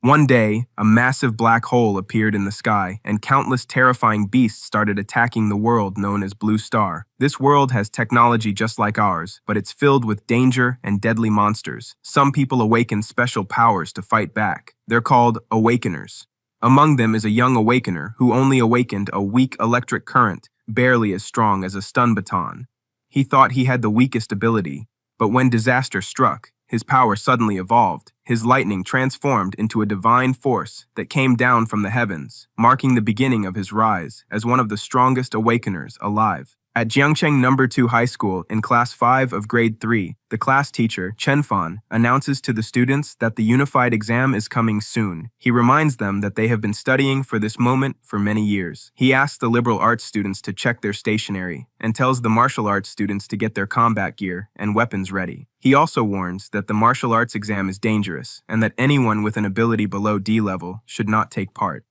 One day, a massive black hole appeared in the sky, and countless terrifying beasts started attacking the world known as Blue Star. This world has technology just like ours, but it's filled with danger and deadly monsters. Some people awaken special powers to fight back. They're called Awakeners. Among them is a young Awakener who only awakened a weak electric current, barely as strong as a stun baton. He thought he had the weakest ability, but when disaster struck, his power suddenly evolved. His lightning transformed into a divine force that came down from the heavens, marking the beginning of his rise as one of the strongest Awakeners alive. At Jiangcheng No. 2 High School in Class 5 of Grade 3, the class teacher, Chen Fan, announces to the students that the unified exam is coming soon. He reminds them that they have been studying for this moment for many years. He asks the liberal arts students to check their stationery and tells the martial arts students to get their combat gear and weapons ready. He also warns that the martial arts exam is dangerous and that anyone with an ability below D level should not take part.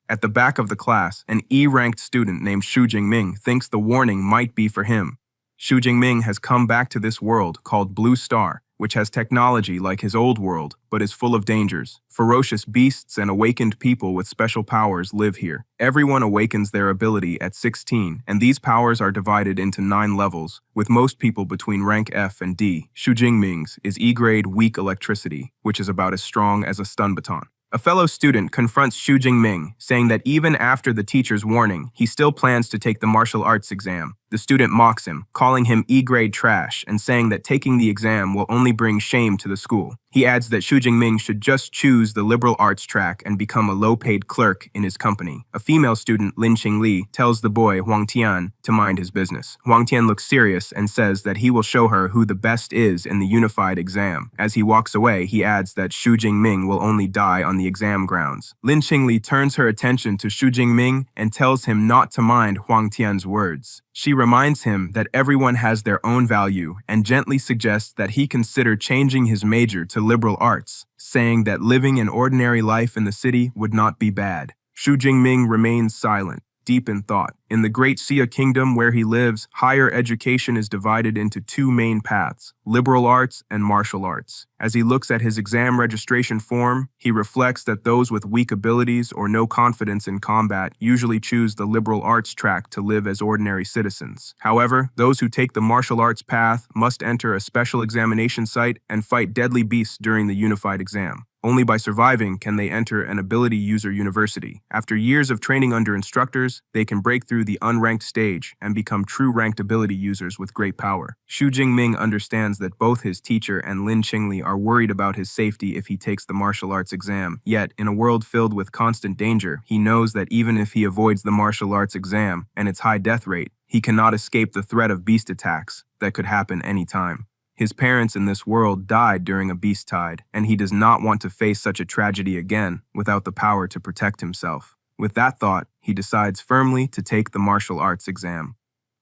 At the back of the class, an E-ranked student named Xu Jingming thinks the warning might be for him. Xu Jingming has come back to this world called Blue Star, which has technology like his old world, but is full of dangers. Ferocious beasts and awakened people with special powers live here. Everyone awakens their ability at 16, and these powers are divided into 9 levels, with most people between rank F and D. Xu Jingming's is E-grade weak electricity, which is about as strong as a stun baton. A fellow student confronts Xu Jingming, saying that even after the teacher's warning, he still plans to take the martial arts exam. The student mocks him, calling him E-grade trash and saying that taking the exam will only bring shame to the school. He adds that Xu Jingming should just choose the liberal arts track and become a low-paid clerk in his company. A female student, Lin Qingli, tells the boy Huang Tian to mind his business. Huang Tian looks serious and says that he will show her who the best is in the unified exam. As he walks away, he adds that Xu Jingming will only die on the exam grounds. Lin Qingli turns her attention to Xu Jingming and tells him not to mind Huang Tian's words. She reminds him that everyone has their own value and gently suggests that he consider changing his major to liberal arts, saying that living an ordinary life in the city would not be bad. Xu Jingming remains silent, deep in thought. In the Great Xia Kingdom where he lives, higher education is divided into 2 main paths, liberal arts and martial arts. As he looks at his exam registration form, he reflects that those with weak abilities or no confidence in combat usually choose the liberal arts track to live as ordinary citizens. However, those who take the martial arts path must enter a special examination site and fight deadly beasts during the unified exam. Only by surviving can they enter an ability user university. After years of training under instructors, they can break through the unranked stage and become true ranked ability users with great power. Xu Jingming understands that both his teacher and Lin Qingli are worried about his safety if he takes the martial arts exam. Yet, in a world filled with constant danger, he knows that even if he avoids the martial arts exam and its high death rate, he cannot escape the threat of beast attacks that could happen anytime. His parents in this world died during a beast tide, and he does not want to face such a tragedy again without the power to protect himself. With that thought, he decides firmly to take the martial arts exam.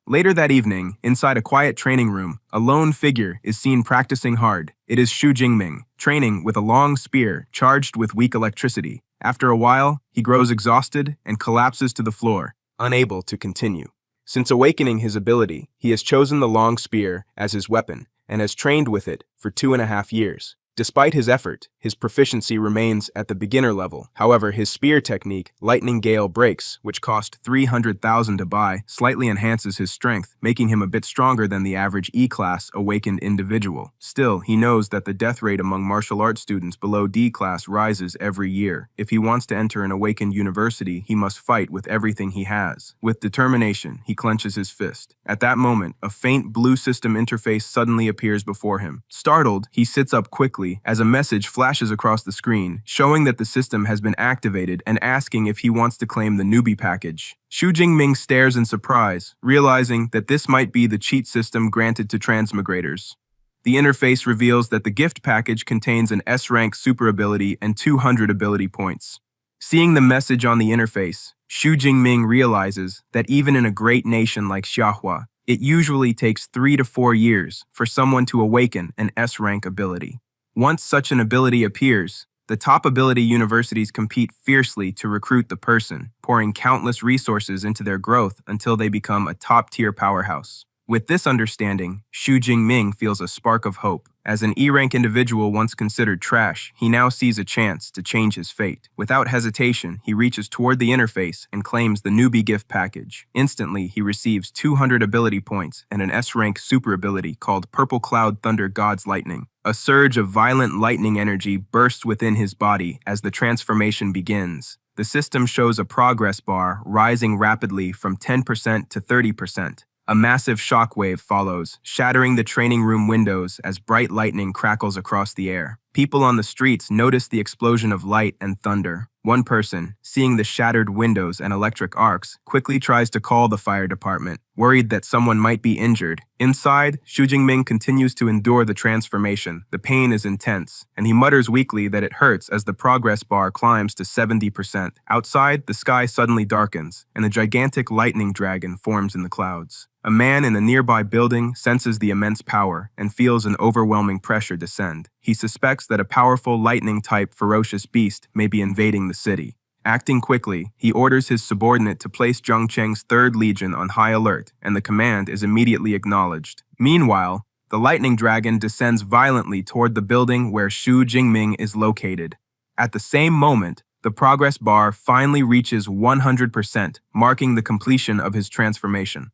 Later that evening, inside a quiet training room, a lone figure is seen practicing hard. It is Xu Jingming, training with a long spear charged with weak electricity. After a while, he grows exhausted and collapses to the floor, unable to continue. Since awakening his ability, he has chosen the long spear as his weapon and has trained with it for 2.5 years. Despite his effort, his proficiency remains at the beginner level. However, his spear technique, Lightning Gale Breaks, which cost 300,000 to buy, slightly enhances his strength, making him a bit stronger than the average E-class awakened individual. Still, he knows that the death rate among martial arts students below D-class rises every year. If he wants to enter an awakened university, he must fight with everything he has. With determination, he clenches his fist. At that moment, a faint blue system interface suddenly appears before him. Startled, he sits up quickly as a message flashes across the screen, showing that the system has been activated and asking if he wants to claim the newbie package. Xu Jingming stares in surprise, realizing that this might be the cheat system granted to transmigrators. The interface reveals that the gift package contains an S-rank super ability and 200 ability points. Seeing the message on the interface, Xu Jingming realizes that even in a great nation like Xiahua, it usually takes 3 to 4 years for someone to awaken an S-rank ability. Once such an ability appears, the top ability universities compete fiercely to recruit the person, pouring countless resources into their growth until they become a top-tier powerhouse. With this understanding, Xu Jingming feels a spark of hope. As an E-rank individual once considered trash, he now sees a chance to change his fate. Without hesitation, he reaches toward the interface and claims the newbie gift package. Instantly, he receives 200 ability points and an S-rank super ability called Purple Cloud Thunder God's Lightning. A surge of violent lightning energy bursts within his body as the transformation begins. The system shows a progress bar rising rapidly from 10% to 30%. A massive shockwave follows, shattering the training room windows as bright lightning crackles across the air. People on the streets notice the explosion of light and thunder. One person, seeing the shattered windows and electric arcs, quickly tries to call the fire department, worried that someone might be injured. Inside, Xu Jingming continues to endure the transformation. The pain is intense, and he mutters weakly that it hurts as the progress bar climbs to 70%. Outside, the sky suddenly darkens, and a gigantic lightning dragon forms in the clouds. A man in a nearby building senses the immense power and feels an overwhelming pressure descend. He suspects that a powerful lightning-type ferocious beast may be invading the city. Acting quickly, he orders his subordinate to place Zhongcheng's 3rd Legion on high alert, and the command is immediately acknowledged. Meanwhile, the lightning dragon descends violently toward the building where Xu Jingming is located. At the same moment, the progress bar finally reaches 100%, marking the completion of his transformation.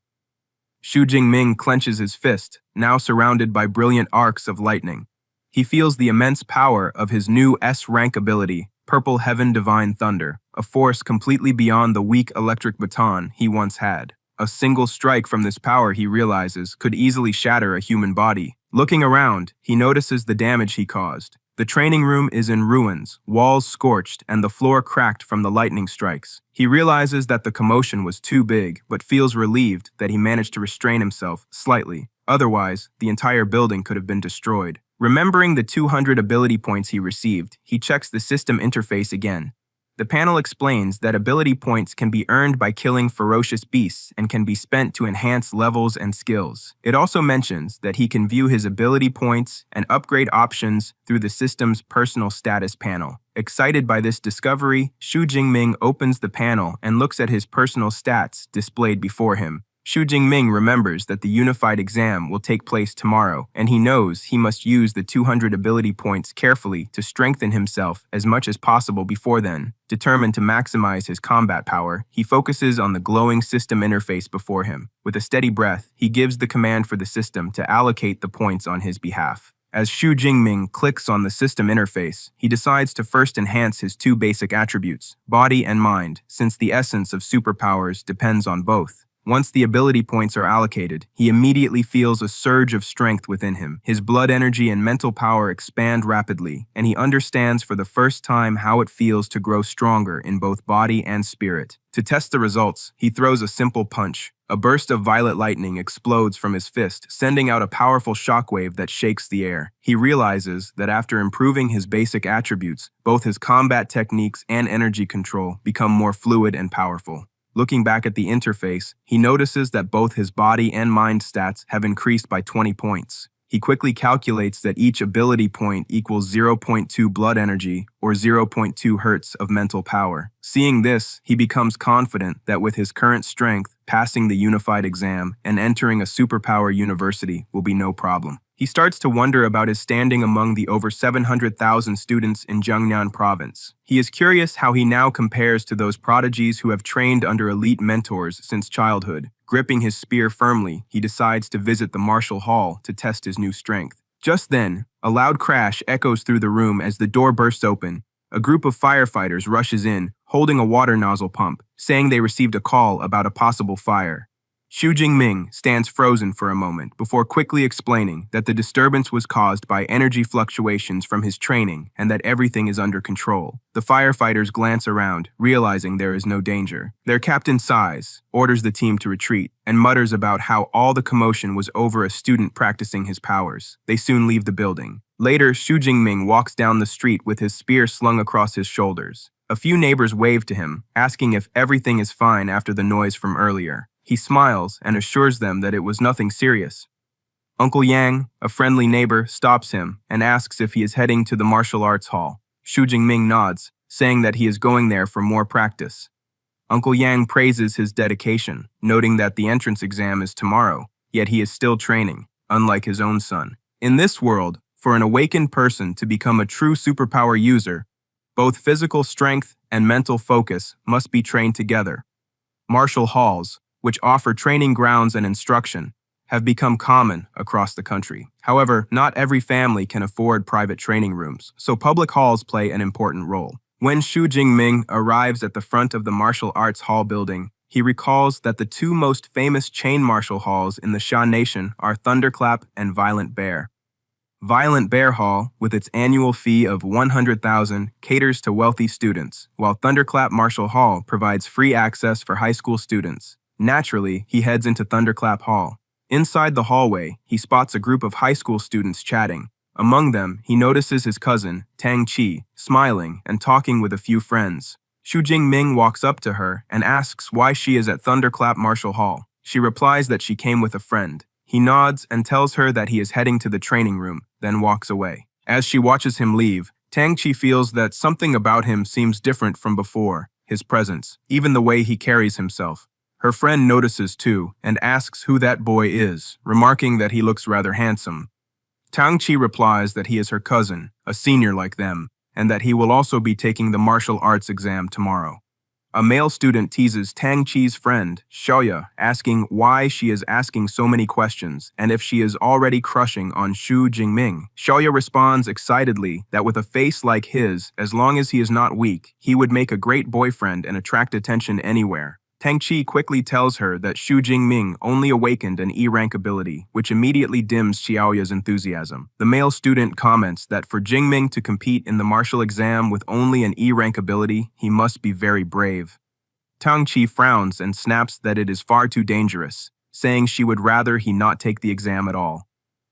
Xu Jingming clenches his fist, now surrounded by brilliant arcs of lightning. He feels the immense power of his new S-rank ability, Purple Heaven Divine Thunder, a force completely beyond the weak electric baton he once had. A single strike from this power, he realizes, could easily shatter a human body. Looking around, he notices the damage he caused. The training room is in ruins, walls scorched, and the floor cracked from the lightning strikes. He realizes that the commotion was too big, but feels relieved that he managed to restrain himself slightly. Otherwise, the entire building could have been destroyed. Remembering the 200 ability points he received, he checks the system interface again. The panel explains that ability points can be earned by killing ferocious beasts and can be spent to enhance levels and skills. It also mentions that he can view his ability points and upgrade options through the system's personal status panel. Excited by this discovery, Xu Jingming opens the panel and looks at his personal stats displayed before him. Xu Jingming remembers that the unified exam will take place tomorrow, and he knows he must use the 200 ability points carefully to strengthen himself as much as possible before then. Determined to maximize his combat power, he focuses on the glowing system interface before him. With a steady breath, he gives the command for the system to allocate the points on his behalf. As Xu Jingming clicks on the system interface, he decides to first enhance his 2 basic attributes, body and mind, since the essence of superpowers depends on both. Once the ability points are allocated, he immediately feels a surge of strength within him. His blood energy and mental power expand rapidly, and he understands for the first time how it feels to grow stronger in both body and spirit. To test the results, he throws a simple punch. A burst of violet lightning explodes from his fist, sending out a powerful shockwave that shakes the air. He realizes that after improving his basic attributes, both his combat techniques and energy control become more fluid and powerful. Looking back at the interface, he notices that both his body and mind stats have increased by 20 points. He quickly calculates that each ability point equals 0.2 blood energy or 0.2 hertz of mental power. Seeing this, he becomes confident that with his current strength, passing the unified exam and entering a superpower university will be no problem. He starts to wonder about his standing among the over 700,000 students in Jiangnan province. He is curious how he now compares to those prodigies who have trained under elite mentors since childhood. Gripping his spear firmly, he decides to visit the martial hall to test his new strength. Just then, a loud crash echoes through the room as the door bursts open. A group of firefighters rushes in, holding a water nozzle pump, saying they received a call about a possible fire. Xu Jingming stands frozen for a moment before quickly explaining that the disturbance was caused by energy fluctuations from his training and that everything is under control. The firefighters glance around, realizing there is no danger. Their captain sighs, orders the team to retreat, and mutters about how all the commotion was over a student practicing his powers. They soon leave the building. Later, Xu Jingming walks down the street with his spear slung across his shoulders. A few neighbors wave to him, asking if everything is fine after the noise from earlier. He smiles and assures them that it was nothing serious. Uncle Yang, a friendly neighbor, stops him and asks if he is heading to the martial arts hall. Xu Jingming nods, saying that he is going there for more practice. Uncle Yang praises his dedication, noting that the entrance exam is tomorrow. yet he is still training, unlike his own son. In this world, for an awakened person to become a true superpower user, both physical strength and mental focus must be trained together. Martial halls, which offer training grounds and instruction, have become common across the country. However, not every family can afford private training rooms, so public halls play an important role. When Xu Jingming arrives at the front of the martial arts hall building, he recalls that the two most famous chain martial halls in the Shan Nation are Thunderclap and Violent Bear. Violent Bear Hall, with its annual fee of 100,000, caters to wealthy students, while Thunderclap Martial Hall provides free access for high school students. Naturally, he heads into Thunderclap Hall. Inside the hallway, he spots a group of high school students chatting. Among them, he notices his cousin, Tang Qi, smiling and talking with a few friends. Xu Jingming walks up to her and asks why she is at Thunderclap Martial Hall. She replies that she came with a friend. He nods and tells her that he is heading to the training room, then walks away. As she watches him leave, Tang Qi feels that something about him seems different from before, his presence, even the way he carries himself. Her friend notices too and asks who that boy is, remarking that he looks rather handsome. Tang Qi replies that he is her cousin, a senior like them, and that he will also be taking the martial arts exam tomorrow. A male student teases Tang Qi's friend, Xiaoya, asking why she is asking so many questions and if she is already crushing on Xu Jingming. Xiaoya responds excitedly that with a face like his, as long as he is not weak, he would make a great boyfriend and attract attention anywhere. Tang Qi quickly tells her that Xu Jingming only awakened an E-rank ability, which immediately dims Xiaoya's enthusiasm. The male student comments that for Jingming to compete in the martial exam with only an E-rank ability, he must be very brave. Tang Qi frowns and snaps that it is far too dangerous, saying she would rather he not take the exam at all.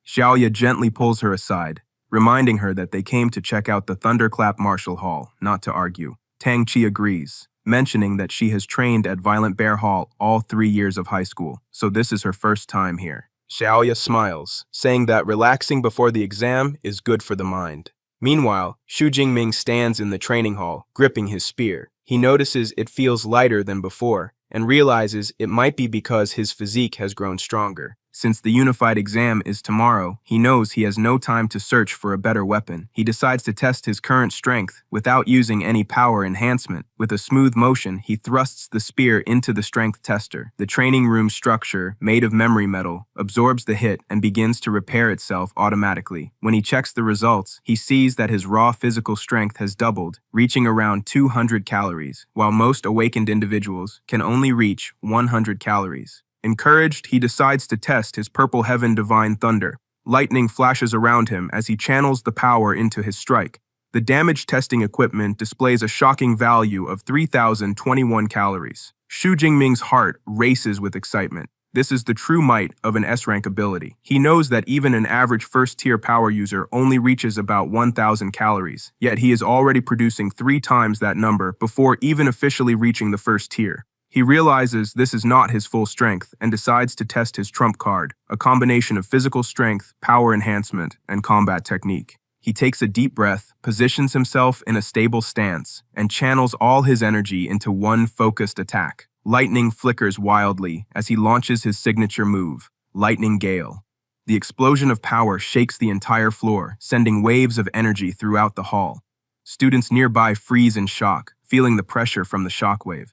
Xiaoya gently pulls her aside, reminding her that they came to check out the Thunderclap Martial Hall, not to argue. Tang Qi agrees, mentioning that she has trained at Violent Bear Hall all 3 years of high school, so this is her first time here. Xiaoya smiles, saying that relaxing before the exam is good for the mind. Meanwhile, Xu Jingming stands in the training hall, gripping his spear. He notices it feels lighter than before, and realizes it might be because his physique has grown stronger. Since the unified exam is tomorrow, he knows he has no time to search for a better weapon. He decides to test his current strength without using any power enhancement. With a smooth motion, he thrusts the spear into the strength tester. The training room structure, made of memory metal, absorbs the hit and begins to repair itself automatically. When he checks the results, he sees that his raw physical strength has doubled, reaching around 200 calories, while most awakened individuals can only reach 100 calories. Encouraged, he decides to test his Purple Heaven Divine Thunder. Lightning flashes around him as he channels the power into his strike. The damage testing equipment displays a shocking value of 3,021 calories. Xu Jingming's heart races with excitement. This is the true might of an S-rank ability. He knows that even an average first-tier power user only reaches about 1,000 calories, yet he is already producing 3 times that number before even officially reaching the first tier. He realizes this is not his full strength and decides to test his trump card, a combination of physical strength, power enhancement, and combat technique. He takes a deep breath, positions himself in a stable stance, and channels all his energy into one focused attack. Lightning flickers wildly as he launches his signature move, Lightning Gale. The explosion of power shakes the entire floor, sending waves of energy throughout the hall. Students nearby freeze in shock, feeling the pressure from the shockwave.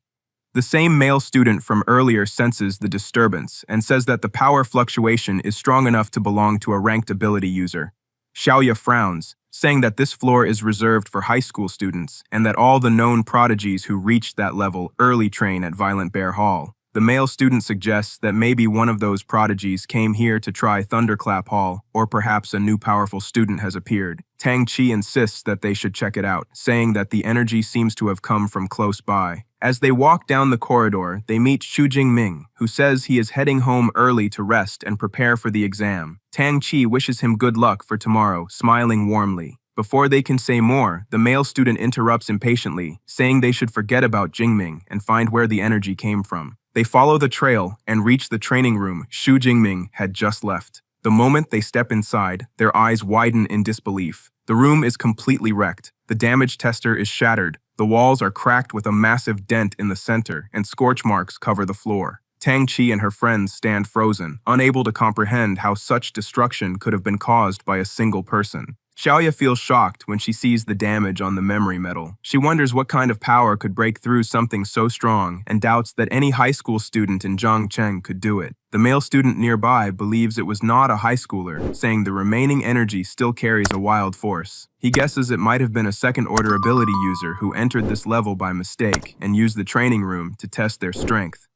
The same male student from earlier senses the disturbance and says that the power fluctuation is strong enough to belong to a ranked ability user. Xiaoya frowns, saying that this floor is reserved for high school students and that all the known prodigies who reached that level early train at Violent Bear Hall. The male student suggests that maybe one of those prodigies came here to try Thunderclap Hall, or perhaps a new powerful student has appeared. Tang Qi insists that they should check it out, saying that the energy seems to have come from close by. As they walk down the corridor, they meet Xu Jingming, who says he is heading home early to rest and prepare for the exam. Tang Qi wishes him good luck for tomorrow, smiling warmly. Before they can say more, the male student interrupts impatiently, saying they should forget about Jingming and find where the energy came from. They follow the trail and reach the training room Xu Jingming had just left. The moment they step inside, their eyes widen in disbelief. The room is completely wrecked. The damage tester is shattered. The walls are cracked with a massive dent in the center, and scorch marks cover the floor. Tang Chi and her friends stand frozen, unable to comprehend how such destruction could have been caused by a single person. Xiaoya feels shocked when she sees the damage on the memory metal. She wonders what kind of power could break through something so strong and doubts that any high school student in Zhangcheng could do it. The male student nearby believes it was not a high schooler, saying the remaining energy still carries a wild force. He guesses it might have been a second-order ability user who entered this level by mistake and used the training room to test their strength.